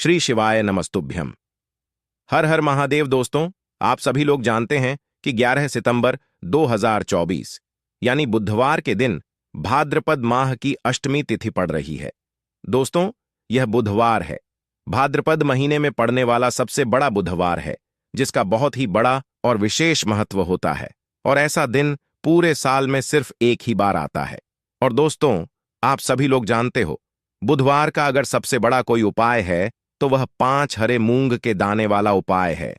श्री शिवाय नमस्तुभ्यम। हर हर महादेव। दोस्तों, आप सभी लोग जानते हैं कि 11 सितंबर 2024 यानी बुधवार के दिन भाद्रपद माह की अष्टमी तिथि पड़ रही है। दोस्तों, यह बुधवार है, भाद्रपद महीने में पड़ने वाला सबसे बड़ा बुधवार है, जिसका बहुत ही बड़ा और विशेष महत्व होता है। और ऐसा दिन पूरे साल में सिर्फ एक ही बार आता है। और दोस्तों, आप सभी लोग जानते हो, बुधवार का अगर सबसे बड़ा कोई उपाय है तो वह 5 हरे मूंग के दाने वाला उपाय है।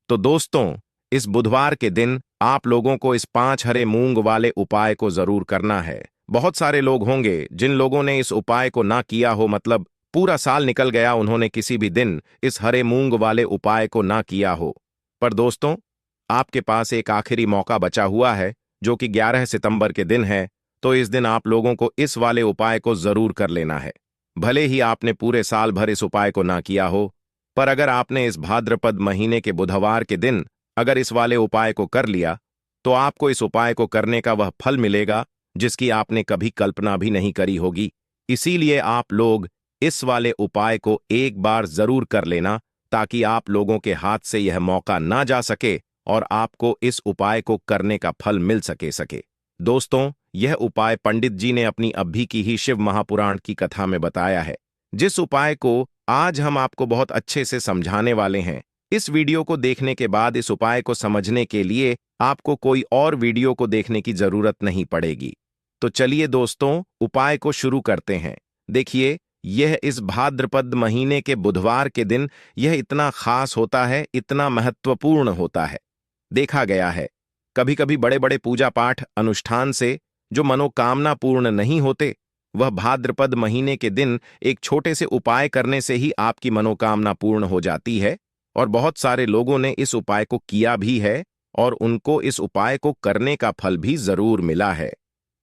तो दोस्तों, इस बुधवार के दिन आप लोगों को इस 5 हरे मूंग वाले उपाय को जरूर करना है। बहुत सारे लोग होंगे जिन लोगों ने इस उपाय को ना किया हो, मतलब पूरा साल निकल गया, उन्होंने किसी भी दिन इस हरे मूंग वाले उपाय को ना किया हो। पर दोस्तों, आपके पास एक आखिरी मौका बचा हुआ है, जो कि 11 सितंबर के दिन है। तो इस दिन आप लोगों को इस वाले उपाय को जरूर कर लेना है। भले ही आपने पूरे साल भर इस उपाय को ना किया हो, पर अगर आपने इस भाद्रपद महीने के बुधवार के दिन अगर इस वाले उपाय को कर लिया, तो आपको इस उपाय को करने का वह फल मिलेगा जिसकी आपने कभी कल्पना भी नहीं करी होगी। इसीलिए आप लोग इस वाले उपाय को एक बार जरूर कर लेना, ताकि आप लोगों के हाथ से यह मौका ना जा सके और आपको इस उपाय को करने का फल मिल सके। दोस्तों, यह उपाय पंडित जी ने अपनी अभी की ही शिव महापुराण की कथा में बताया है, जिस उपाय को आज हम आपको बहुत अच्छे से समझाने वाले हैं। इस वीडियो को देखने के बाद इस उपाय को समझने के लिए आपको कोई और वीडियो को देखने की जरूरत नहीं पड़ेगी। तो चलिए दोस्तों, उपाय को शुरू करते हैं। देखिए, यह इस भाद्रपद महीने के बुधवार के दिन यह इतना खास होता है, इतना महत्वपूर्ण होता है। देखा गया है, कभी कभी बड़े बड़े पूजा पाठ अनुष्ठान से जो मनोकामना पूर्ण नहीं होते, वह भाद्रपद महीने के दिन एक छोटे से उपाय करने से ही आपकी मनोकामना पूर्ण हो जाती है। और बहुत सारे लोगों ने इस उपाय को किया भी है और उनको इस उपाय को करने का फल भी जरूर मिला है।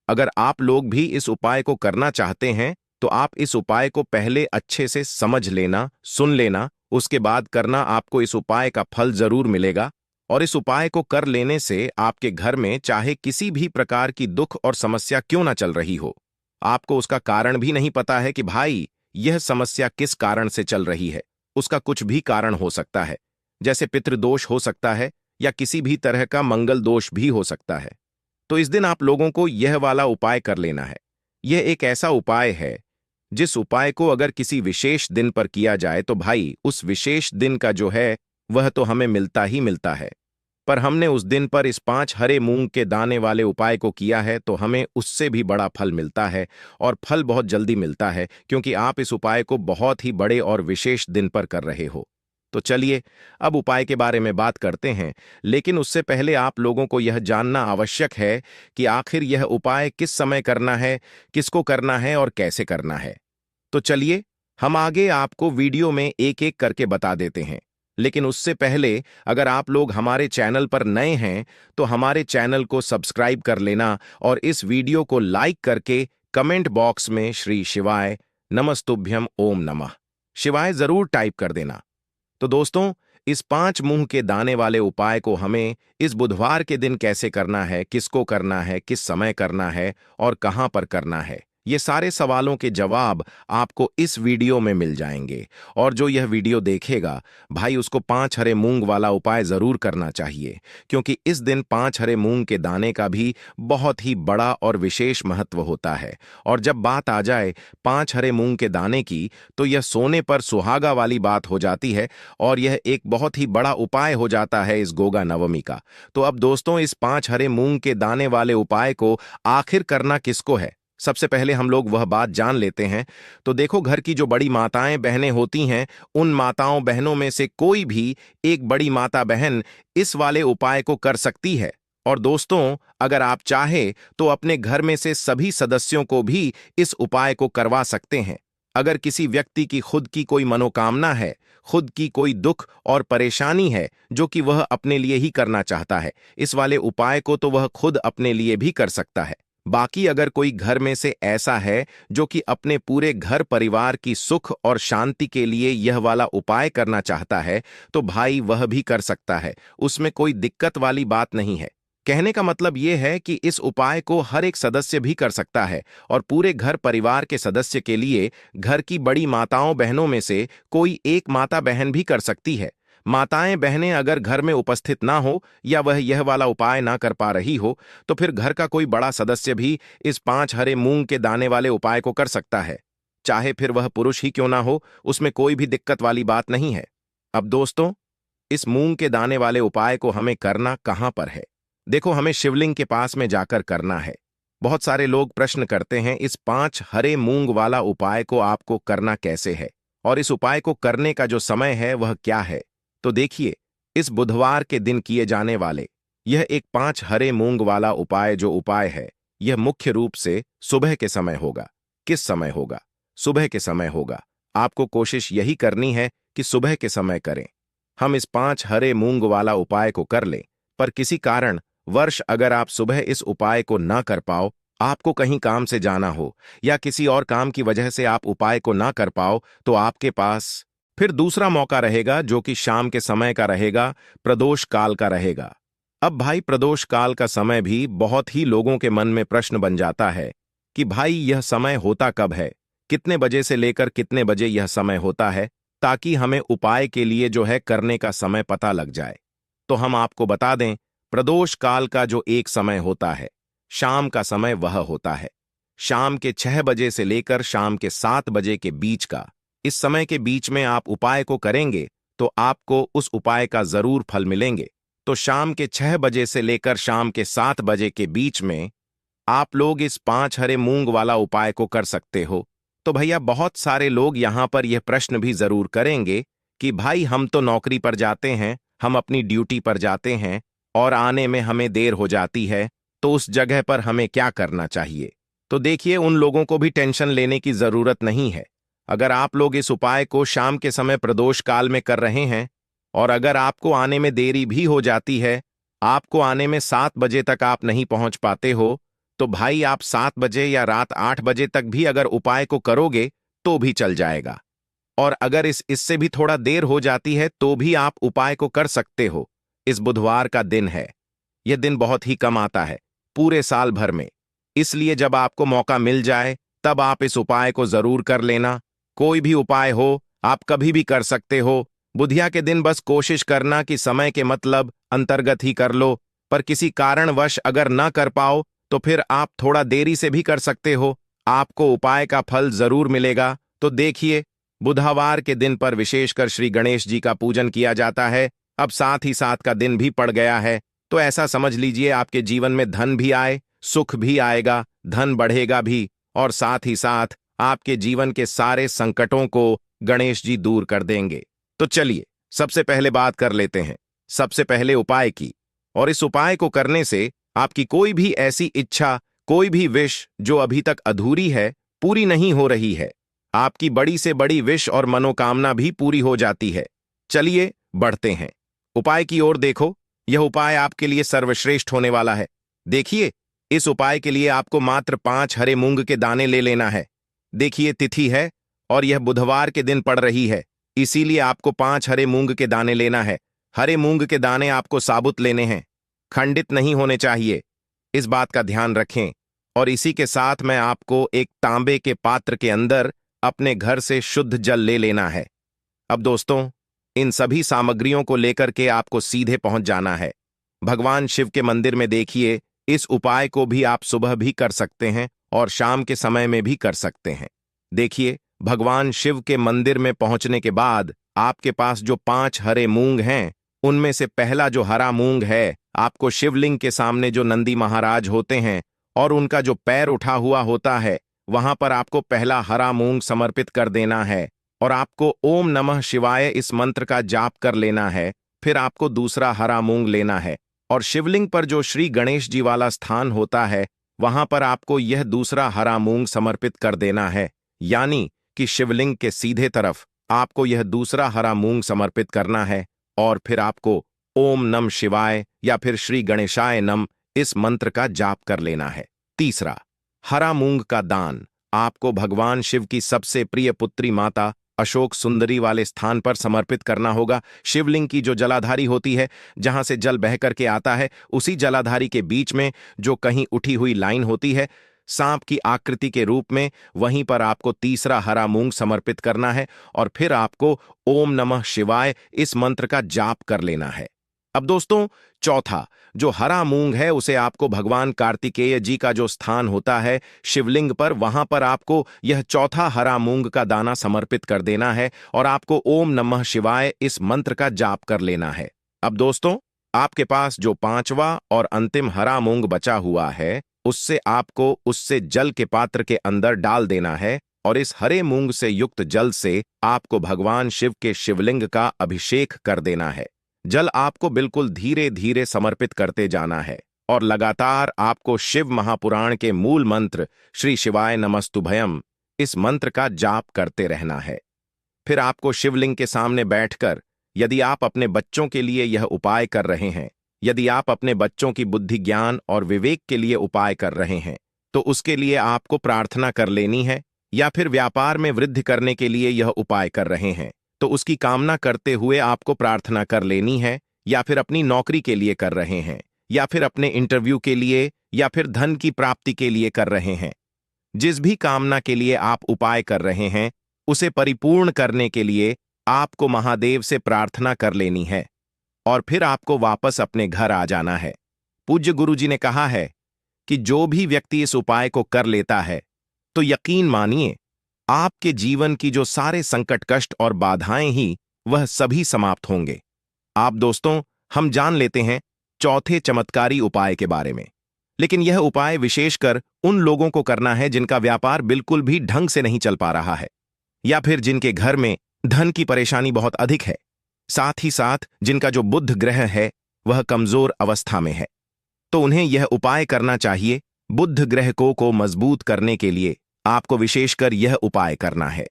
अगर आप लोग भी इस उपाय को करना चाहते हैं, तो आप इस उपाय को पहले अच्छे से समझ लेना, सुन लेना, उसके बाद करना। आपको इस उपाय का फल जरूर मिलेगा। और इस उपाय को कर लेने से आपके घर में चाहे किसी भी प्रकार की दुख और समस्या क्यों ना चल रही हो, आपको उसका कारण भी नहीं पता है कि भाई यह समस्या किस कारण से चल रही है, उसका कुछ भी कारण हो सकता है, जैसे पितृदोष हो सकता है या किसी भी तरह का मंगल दोष भी हो सकता है। तो इस दिन आप लोगों को यह वाला उपाय कर लेना है। यह एक ऐसा उपाय है जिस उपाय को अगर किसी विशेष दिन पर किया जाए तो भाई उस विशेष दिन का जो है वह तो हमें मिलता ही मिलता है। पर हमने उस दिन पर इस 5 हरे मूंग के दाने वाले उपाय को किया है, तो हमें उससे भी बड़ा फल मिलता है। और फल बहुत जल्दी मिलता है, क्योंकि आप इस उपाय को बहुत ही बड़े और विशेष दिन पर कर रहे हो। तो चलिए, अब उपाय के बारे में बात करते हैं। लेकिन उससे पहले आप लोगों को यह जानना आवश्यक है कि आखिर यह उपाय किस समय करना है, किसको करना है और कैसे करना है। तो चलिए, हम आगे आपको वीडियो में एक एक करके बता देते हैं। लेकिन उससे पहले अगर आप लोग हमारे चैनल पर नए हैं, तो हमारे चैनल को सब्सक्राइब कर लेना और इस वीडियो को लाइक करके कमेंट बॉक्स में श्री शिवाय नमस्तुभ्यम ओम नमः शिवाय जरूर टाइप कर देना। तो दोस्तों, इस 5 मूंग के दाने वाले उपाय को हमें इस बुधवार के दिन कैसे करना है, किसको करना है, किस समय करना है और कहां पर करना है, ये सारे सवालों के जवाब आपको इस वीडियो में मिल जाएंगे। और जो यह वीडियो देखेगा भाई, उसको 5 हरे मूंग वाला उपाय जरूर करना चाहिए, क्योंकि इस दिन 5 हरे मूंग के दाने का भी बहुत ही बड़ा और विशेष महत्व होता है। और जब बात आ जाए 5 हरे मूंग के दाने की, तो यह सोने पर सुहागा वाली बात हो जाती है और यह एक बहुत ही बड़ा उपाय हो जाता है इस गोगा नवमी का। तो अब दोस्तों, इस 5 हरे मूंग के दाने वाले उपाय को आखिर करना किसको है, सबसे पहले हम लोग वह बात जान लेते हैं। तो देखो, घर की जो बड़ी माताएं बहनें होती हैं, उन माताओं बहनों में से कोई भी एक बड़ी माता बहन इस वाले उपाय को कर सकती है। और दोस्तों, अगर आप चाहे तो अपने घर में से सभी सदस्यों को भी इस उपाय को करवा सकते हैं। अगर किसी व्यक्ति की खुद की कोई मनोकामना है, खुद की कोई दुख और परेशानी है जो कि वह अपने लिए ही करना चाहता है, इस वाले उपाय को तो वह खुद अपने लिए भी कर सकता है। बाकी अगर कोई घर में से ऐसा है जो कि अपने पूरे घर परिवार की सुख और शांति के लिए यह वाला उपाय करना चाहता है, तो भाई वह भी कर सकता है, उसमें कोई दिक्कत वाली बात नहीं है। कहने का मतलब ये है कि इस उपाय को हर एक सदस्य भी कर सकता है और पूरे घर परिवार के सदस्य के लिए घर की बड़ी माताओं बहनों में से कोई एक माता बहन भी कर सकती है। माताएं बहनें अगर घर में उपस्थित ना हो या वह यह वाला उपाय ना कर पा रही हो तो फिर घर का कोई बड़ा सदस्य भी इस 5 हरे मूंग के दाने वाले उपाय को कर सकता है, चाहे फिर वह पुरुष ही क्यों ना हो, उसमें कोई भी दिक्कत वाली बात नहीं है। अब दोस्तों, इस मूंग के दाने वाले उपाय को हमें करना कहां पर है? देखो, हमें शिवलिंग के पास में जाकर करना है। बहुत सारे लोग प्रश्न करते हैं इस 5 हरे मूंग वाला उपाय को आपको करना कैसे है और इस उपाय को करने का जो समय है वह क्या है। तो देखिए, इस बुधवार के दिन किए जाने वाले यह एक 5 हरे मूंग वाला उपाय जो उपाय है, यह मुख्य रूप से सुबह के समय होगा। किस समय होगा? सुबह के समय होगा। आपको कोशिश यही करनी है कि सुबह के समय करें। हम इस 5 हरे मूंग वाला उपाय को कर लें, पर किसी कारण वर्ष अगर आप सुबह इस उपाय को ना कर पाओ, आपको कहीं काम से जाना हो या किसी और काम की वजह से आप उपाय को ना कर पाओ, तो आपके पास फिर दूसरा मौका रहेगा जो कि शाम के समय का रहेगा, प्रदोष काल का रहेगा। अब भाई, प्रदोष काल का समय भी बहुत ही लोगों के मन में प्रश्न बन जाता है कि भाई यह समय होता कब है, कितने बजे से लेकर कितने बजे यह समय होता है, ताकि हमें उपाय के लिए जो है करने का समय पता लग जाए। तो हम आपको बता दें, प्रदोष काल का जो एक समय होता है, शाम का समय वह होता है शाम के 6 बजे से लेकर शाम के 7 बजे के बीच का। इस समय के बीच में आप उपाय को करेंगे तो आपको उस उपाय का जरूर फल मिलेंगे। तो शाम के 6 बजे से लेकर शाम के 7 बजे के बीच में आप लोग इस 5 हरे मूंग वाला उपाय को कर सकते हो। तो भैया, बहुत सारे लोग यहां पर यह प्रश्न भी जरूर करेंगे कि भाई हम तो नौकरी पर जाते हैं, हम अपनी ड्यूटी पर जाते हैं और आने में हमें देर हो जाती है, तो उस जगह पर हमें क्या करना चाहिए? तो देखिए, उन लोगों को भी टेंशन लेने की जरूरत नहीं है। अगर आप लोग इस उपाय को शाम के समय प्रदोष काल में कर रहे हैं और अगर आपको आने में देरी भी हो जाती है, आपको आने में 7 बजे तक आप नहीं पहुंच पाते हो, तो भाई आप 7 बजे या रात 8 बजे तक भी अगर उपाय को करोगे तो भी चल जाएगा। और अगर इससे भी थोड़ा देर हो जाती है तो भी आप उपाय को कर सकते हो। इस बुधवार का दिन है, यह दिन बहुत ही कम आता है पूरे साल भर में, इसलिए जब आपको मौका मिल जाए तब आप इस उपाय को जरूर कर लेना। कोई भी उपाय हो, आप कभी भी कर सकते हो। बुधिया के दिन बस कोशिश करना कि समय के मतलब अंतर्गत ही कर लो, पर किसी कारणवश अगर ना कर पाओ तो फिर आप थोड़ा देरी से भी कर सकते हो, आपको उपाय का फल जरूर मिलेगा। तो देखिए, बुधवार के दिन पर विशेषकर श्री गणेश जी का पूजन किया जाता है। अब साथ ही साथ का दिन भी पड़ गया है, तो ऐसा समझ लीजिए आपके जीवन में धन भी आए, सुख भी आएगा, धन बढ़ेगा भी, और साथ ही साथ आपके जीवन के सारे संकटों को गणेश जी दूर कर देंगे। तो चलिए, सबसे पहले बात कर लेते हैं सबसे पहले उपाय की। और इस उपाय को करने से आपकी कोई भी ऐसी इच्छा, कोई भी विश जो अभी तक अधूरी है, पूरी नहीं हो रही है, आपकी बड़ी से बड़ी विश और मनोकामना भी पूरी हो जाती है। चलिए बढ़ते हैं उपाय की ओर। देखो, यह उपाय आपके लिए सर्वश्रेष्ठ होने वाला है। देखिए, इस उपाय के लिए आपको मात्र 5 हरे मूंग के दाने ले लेना है। देखिए, तिथि है और यह बुधवार के दिन पड़ रही है, इसीलिए आपको 5 हरे मूंग के दाने लेना है। हरे मूंग के दाने आपको साबुत लेने हैं, खंडित नहीं होने चाहिए, इस बात का ध्यान रखें। और इसी के साथ मैं आपको एक तांबे के पात्र के अंदर अपने घर से शुद्ध जल ले लेना है। अब दोस्तों, इन सभी सामग्रियों को लेकर के आपको सीधे पहुंच जाना है भगवान शिव के मंदिर में। देखिए, इस उपाय को भी आप सुबह भी कर सकते हैं और शाम के समय में भी कर सकते हैं। देखिए, भगवान शिव के मंदिर में पहुंचने के बाद आपके पास जो 5 हरे मूंग हैं, उनमें से पहला जो हरा मूंग है, आपको शिवलिंग के सामने जो नंदी महाराज होते हैं और उनका जो पैर उठा हुआ होता है, वहां पर आपको पहला हरा मूंग समर्पित कर देना है और आपको ओम नमः शिवाय इस मंत्र का जाप कर लेना है। फिर आपको दूसरा हरा मूंग लेना है और शिवलिंग पर जो श्री गणेश जी वाला स्थान होता है, वहां पर आपको यह दूसरा हरा मूंग समर्पित कर देना है। यानी कि शिवलिंग के सीधे तरफ आपको यह दूसरा हरा मूंग समर्पित करना है और फिर आपको ओम नम शिवाय या फिर श्री गणेशाय नम इस मंत्र का जाप कर लेना है। तीसरा, हरा मूंग का दान आपको भगवान शिव की सबसे प्रिय पुत्री माता अशोक सुंदरी वाले स्थान पर समर्पित करना होगा। शिवलिंग की जो जलाधारी होती है, जहां से जल बह करके आता है, उसी जलाधारी के बीच में जो कहीं उठी हुई लाइन होती है सांप की आकृति के रूप में, वहीं पर आपको तीसरा हरा मूंग समर्पित करना है और फिर आपको ओम नमः शिवाय इस मंत्र का जाप कर लेना है। अब दोस्तों, चौथा जो हरा मूंग है उसे आपको भगवान कार्तिकेय जी का जो स्थान होता है शिवलिंग पर, वहां पर आपको यह चौथा हरा मूंग का दाना समर्पित कर देना है और आपको ओम नमः शिवाय इस मंत्र का जाप कर लेना है। अब दोस्तों, आपके पास जो पांचवा और अंतिम हरा मूंग बचा हुआ है उससे आपको उससे जल के पात्र के अंदर डाल देना है और इस हरे मूंग से युक्त जल से आपको भगवान शिव के शिवलिंग का अभिषेक कर देना है। जल आपको बिल्कुल धीरे धीरे समर्पित करते जाना है और लगातार आपको शिव महापुराण के मूल मंत्र श्री शिवाय नमस्तुभयम इस मंत्र का जाप करते रहना है। फिर आपको शिवलिंग के सामने बैठकर, यदि आप अपने बच्चों के लिए यह उपाय कर रहे हैं, यदि आप अपने बच्चों की बुद्धि ज्ञान और विवेक के लिए उपाय कर रहे हैं, तो उसके लिए आपको प्रार्थना कर लेनी है, या फिर व्यापार में वृद्धि करने के लिए यह उपाय कर रहे हैं तो उसकी कामना करते हुए आपको प्रार्थना कर लेनी है, या फिर अपनी नौकरी के लिए कर रहे हैं, या फिर अपने इंटरव्यू के लिए, या फिर धन की प्राप्ति के लिए कर रहे हैं। जिस भी कामना के लिए आप उपाय कर रहे हैं उसे परिपूर्ण करने के लिए आपको महादेव से प्रार्थना कर लेनी है और फिर आपको वापस अपने घर आ जाना है। पूज्य गुरुजी ने कहा है कि जो भी व्यक्ति इस उपाय को कर लेता है तो यकीन मानिए आपके जीवन की जो सारे संकट कष्ट और बाधाएं ही वह सभी समाप्त होंगे। आप दोस्तों, हम जान लेते हैं चौथे चमत्कारी उपाय के बारे में, लेकिन यह उपाय विशेषकर उन लोगों को करना है जिनका व्यापार बिल्कुल भी ढंग से नहीं चल पा रहा है, या फिर जिनके घर में धन की परेशानी बहुत अधिक है, साथ ही साथ जिनका जो बुध ग्रह है वह कमजोर अवस्था में है। तो उन्हें यह उपाय करना चाहिए। बुध ग्रह को मजबूत करने के लिए आपको विशेषकर यह उपाय करना है।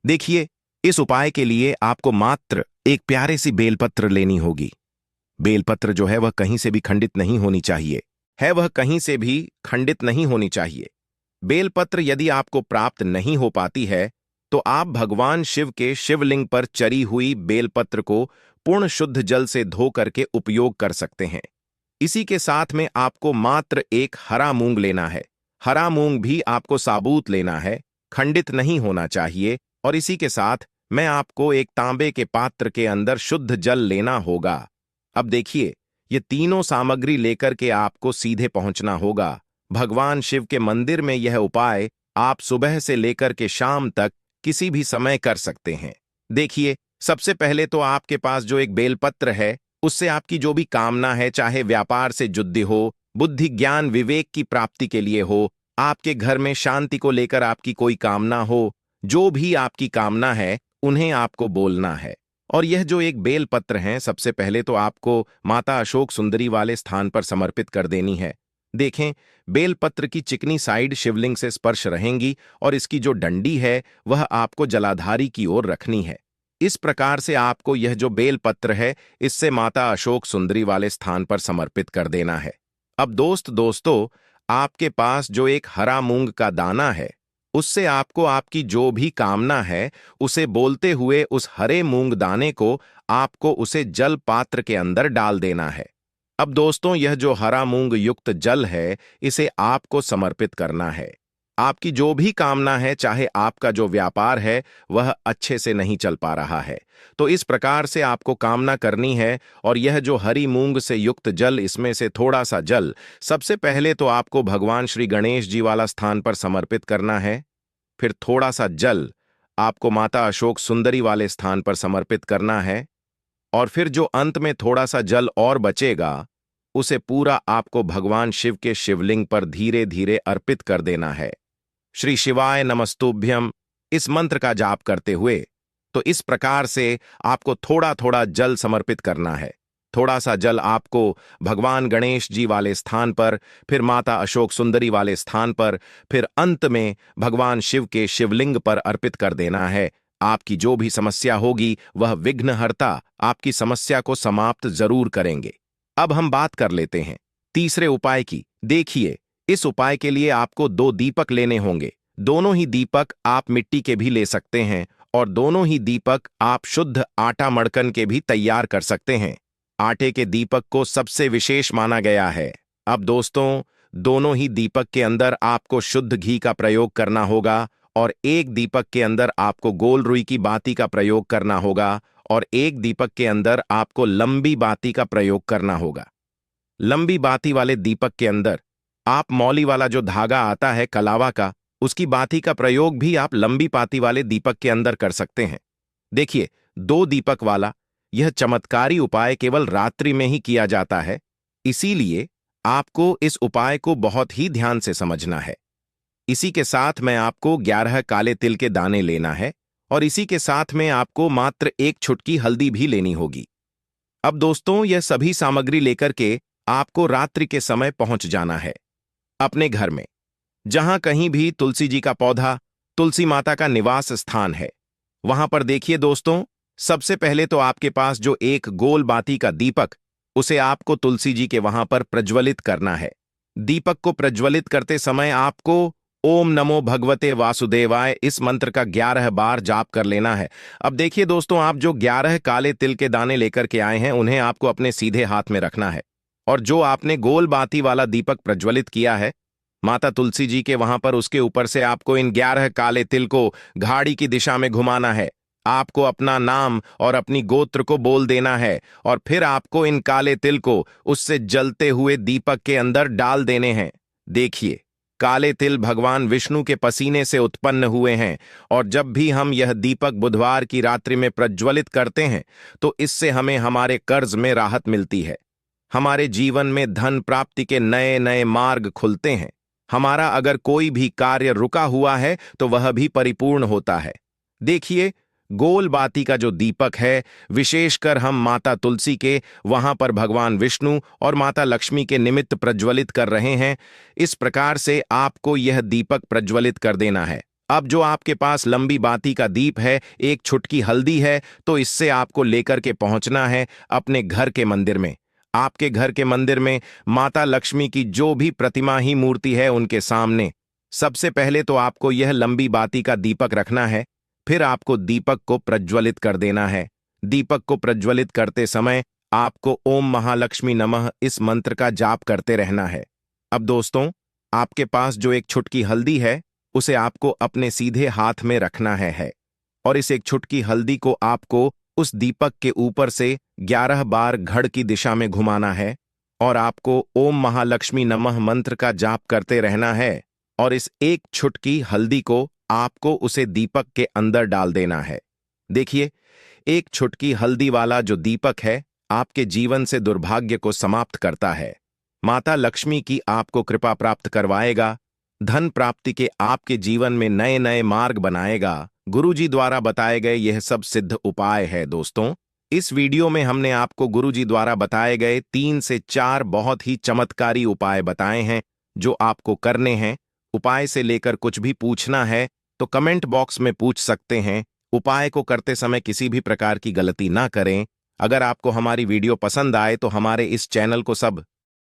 देखिए, इस उपाय के लिए आपको मात्र एक प्यारे सी बेलपत्र लेनी होगी। बेलपत्र जो है वह कहीं से भी खंडित नहीं होनी चाहिए, वह कहीं से भी खंडित नहीं होनी चाहिए। बेलपत्र यदि आपको प्राप्त नहीं हो पाती है तो आप भगवान शिव के शिवलिंग पर चरी हुई बेलपत्र को पूर्ण शुद्ध जल से धो करके उपयोग कर सकते हैं। इसी के साथ में आपको मात्र एक हरा मूंग लेना है। हरा मूंग भी आपको साबूत लेना है, खंडित नहीं होना चाहिए। और इसी के साथ मैं आपको एक तांबे के पात्र के अंदर शुद्ध जल लेना होगा। अब देखिए, ये तीनों सामग्री लेकर के आपको सीधे पहुंचना होगा भगवान शिव के मंदिर में। यह उपाय आप सुबह से लेकर के शाम तक किसी भी समय कर सकते हैं। देखिए, सबसे पहले तो आपके पास जो एक बेलपत्र है उससे आपकी जो भी कामना है, चाहे व्यापार से जुड़ी हो, बुद्धि ज्ञान विवेक की प्राप्ति के लिए हो, आपके घर में शांति को लेकर आपकी कोई कामना हो, जो भी आपकी कामना है उन्हें आपको बोलना है। और यह जो एक बेलपत्र है सबसे पहले तो आपको माता अशोक सुंदरी वाले स्थान पर समर्पित कर देनी है। देखें, बेलपत्र की चिकनी साइड शिवलिंग से स्पर्श रहेंगी और इसकी जो डंडी है वह आपको जलाधारी की ओर रखनी है। इस प्रकार से आपको यह जो बेलपत्र है इससे माता अशोक सुंदरी वाले स्थान पर समर्पित कर देना है। अब दोस्तों, आपके पास जो एक हरा मूंग का दाना है उससे आपको आपकी जो भी कामना है उसे बोलते हुए उस हरे मूंग दाने को आपको उसे जल पात्र के अंदर डाल देना है। अब दोस्तों, यह जो हरा मूंग युक्त जल है इसे आपको समर्पित करना है। आपकी जो भी कामना है, चाहे आपका जो व्यापार है वह अच्छे से नहीं चल पा रहा है, तो इस प्रकार से आपको कामना करनी है। और यह जो हरी मूंग से युक्त जल, इसमें से थोड़ा सा जल सबसे पहले तो आपको भगवान श्री गणेश जी वाला स्थान पर समर्पित करना है। फिर थोड़ा सा जल आपको माता अशोक सुंदरी वाले स्थान पर समर्पित करना है। और फिर जो अंत में थोड़ा सा जल और बचेगा उसे पूरा आपको भगवान शिव के शिवलिंग पर धीरे धीरे अर्पित कर देना है। श्री शिवाय नमस्तुभ्यम इस मंत्र का जाप करते हुए। तो इस प्रकार से आपको थोड़ा थोड़ा जल समर्पित करना है। थोड़ा सा जल आपको भगवान गणेश जी वाले स्थान पर, फिर माता अशोक सुंदरी वाले स्थान पर, फिर अंत में भगवान शिव के शिवलिंग पर अर्पित कर देना है। आपकी जो भी समस्या होगी वह विघ्नहर्ता आपकी समस्या को समाप्त जरूर करेंगे। अब हम बात कर लेते हैं तीसरे उपाय की। देखिए, इस उपाय के लिए आपको 2 दीपक लेने होंगे। दोनों ही दीपक आप मिट्टी के भी ले सकते हैं और दोनों ही दीपक आप शुद्ध आटा मड़कन के भी तैयार कर सकते हैं। आटे के दीपक को सबसे विशेष माना गया है। अब दोस्तों, दोनों ही दीपक के अंदर आपको शुद्ध घी का प्रयोग करना होगा और एक दीपक के अंदर आपको गोल रुई की बाती का प्रयोग करना होगा और एक दीपक के अंदर आपको लंबी बाती का प्रयोग करना होगा। लंबी बाती वाले दीपक के अंदर आप मौली वाला जो धागा आता है कलावा का, उसकी बाती का प्रयोग भी आप लंबी बाती वाले दीपक के अंदर कर सकते हैं। देखिए, 2 दीपक वाला यह चमत्कारी उपाय केवल रात्रि में ही किया जाता है, इसीलिए आपको इस उपाय को बहुत ही ध्यान से समझना है। इसी के साथ में आपको 11 काले तिल के दाने लेना है और इसी के साथ में आपको मात्र 1 चुटकी हल्दी भी लेनी होगी। अब दोस्तों, यह सभी सामग्री लेकर के आपको रात्रि के समय पहुंच जाना है अपने घर में, जहां कहीं भी तुलसी जी का पौधा, तुलसी माता का निवास स्थान है, वहां पर देखिए दोस्तों, सबसे पहले तो आपके पास जो एक गोल बाती का दीपक, उसे आपको तुलसी जी के वहां पर प्रज्वलित करना है। दीपक को प्रज्वलित करते समय आपको ओम नमो भगवते वासुदेवाय इस मंत्र का 11 बार जाप कर लेना है। अब देखिए दोस्तों, आप जो 11 काले तिल के दाने लेकर के आए हैं, उन्हें आपको अपने सीधे हाथ में रखना है और जो आपने गोल बाती वाला दीपक प्रज्वलित किया है माता तुलसी जी के वहां पर, उसके ऊपर से आपको इन 11 काले तिल को घाड़ी की दिशा में घुमाना है। आपको अपना नाम और अपनी गोत्र को बोल देना है और फिर आपको इन काले तिल को उससे जलते हुए दीपक के अंदर डाल देने हैं। देखिए, काले तिल भगवान विष्णु के पसीने से उत्पन्न हुए हैं और जब भी हम यह दीपक बुधवार की रात्रि में प्रज्वलित करते हैं तो इससे हमें हमारे कर्ज में राहत मिलती है, हमारे जीवन में धन प्राप्ति के नए नए मार्ग खुलते हैं, हमारा अगर कोई भी कार्य रुका हुआ है तो वह भी परिपूर्ण होता है। देखिए, गोल बाती का जो दीपक है, विशेषकर हम माता तुलसी के वहां पर भगवान विष्णु और माता लक्ष्मी के निमित्त प्रज्वलित कर रहे हैं। इस प्रकार से आपको यह दीपक प्रज्वलित कर देना है। अब जो आपके पास लंबी बाती का दीप है, 1 चुटकी हल्दी है, तो इससे आपको लेकर के पहुंचना है अपने घर के मंदिर में। आपके घर के मंदिर में माता लक्ष्मी की जो भी प्रतिमा ही मूर्ति है, उनके सामने सबसे पहले तो आपको यह लंबी बाती का दीपक रखना है। फिर आपको दीपक को प्रज्वलित कर देना है। दीपक को प्रज्वलित करते समय आपको ओम महालक्ष्मी नमः इस मंत्र का जाप करते रहना है। अब दोस्तों, आपके पास जो 1 चुटकी हल्दी है, उसे आपको अपने सीधे हाथ में रखना है और इस 1 चुटकी हल्दी को आपको उस दीपक के ऊपर से 11 बार घड़ की दिशा में घुमाना है और आपको ओम महालक्ष्मी नमः मंत्र का जाप करते रहना है और इस 1 चुटकी हल्दी को आपको उसे दीपक के अंदर डाल देना है। देखिए, 1 चुटकी हल्दी वाला जो दीपक है, आपके जीवन से दुर्भाग्य को समाप्त करता है, माता लक्ष्मी की आपको कृपा प्राप्त करवाएगा, धन प्राप्ति के आपके जीवन में नए नए मार्ग बनाएगा। गुरुजी द्वारा बताए गए यह सब सिद्ध उपाय है। दोस्तों, इस वीडियो में हमने आपको गुरुजी द्वारा बताए गए 3 से 4 बहुत ही चमत्कारी उपाय बताए हैं जो आपको करने हैं। उपाय से लेकर कुछ भी पूछना है तो कमेंट बॉक्स में पूछ सकते हैं। उपाय को करते समय किसी भी प्रकार की गलती ना करें। अगर आपको हमारी वीडियो पसंद आए तो हमारे इस चैनल को सब